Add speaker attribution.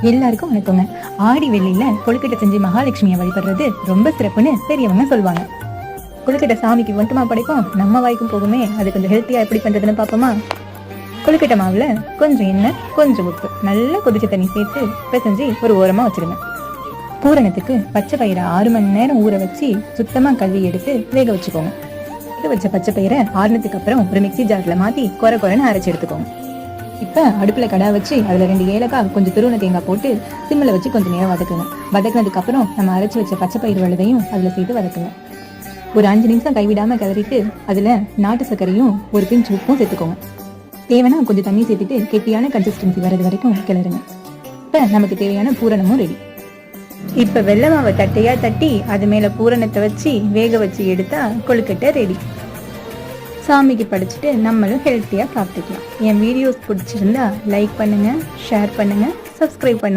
Speaker 1: எல்லாருக்கும் வணக்கங்க. ஆடி வெள்ளியில கொழுக்கட்டை செஞ்சு மகாலட்சுமியை வழிபடுறது ரொம்ப சிறப்புன்னு பெரியவங்க சொல்லுவாங்க. கொழுக்கட்டை சாமிக்கு மட்டுமா படைப்போம், நம்ம வாய்க்கும் போகுமே. அது கொஞ்சம் ஹெல்த்தியா எப்படி பண்றதுன்னு பாப்போமா? கொழுக்கட்டை மாவுல கொஞ்சம் எண்ணெய், கொஞ்சம் உப்பு, நல்லா கொதிச்ச தண்ணி சேர்த்து பிசைஞ்சு ஒரு ஓரமா வச்சிருங்க. பூரணத்துக்கு பச்சை பயிரை 6 மணி நேரம் ஊற வச்சு சுத்தமா கழுவி எடுத்து வேக வச்சுக்கோங்க. வேக வச்ச பச்சை பயிரை ஆறுனதுக்கு அப்புறம் ஒரு மிக்சி ஜார்ல மாத்தி குறை குறைன்னு அரைச்சி எடுத்துக்கோங்க. இப்ப அடுப்புல கடா வச்சு அதுல 2 ஏலக்காய், கொஞ்சம் துருவன தேங்காய் போட்டு சிம்மில் வச்சு கொஞ்சம் நேரம் வதக்குங்க. வதக்குனதுக்கு அப்புறம் நம்ம அரைச்சி வச்ச பச்சை பயிர் வழுதையும் அதுல சேர்த்து வதக்குங்க. ஒரு 5 நிமிஷம் கைவிடாம கிளறிட்டு அதுல நாட்டு சர்க்கரையும் ஒரு பிஞ்ச் உப்பும் சேர்த்துக்கோங்க. தேவைன்னா கொஞ்சம் தண்ணி சேர்த்துட்டு கெட்டியான கன்சிஸ்டன்சி வர்றது வரைக்கும் கிளறுங்க. இப்ப நமக்கு தேவையான பூரணமும் ரெடி. இப்ப வெள்ளை மாவை தட்டையா தட்டி அது மேல பூரணத்தை வச்சு வேக வச்சு எடுத்தா கொழுக்கட்டை ரெடி. சாமிக்கு படிச்சுட்டு நம்மளும் ஹெல்த்தியாக சாப்பிட்டுக்கலாம். என் வீடியோஸ் பிடிச்சிருந்தா லைக் பண்ணுங்க, ஷேர் பண்ணுங்க, சப்ஸ்கிரைப் பண்ணுங்க.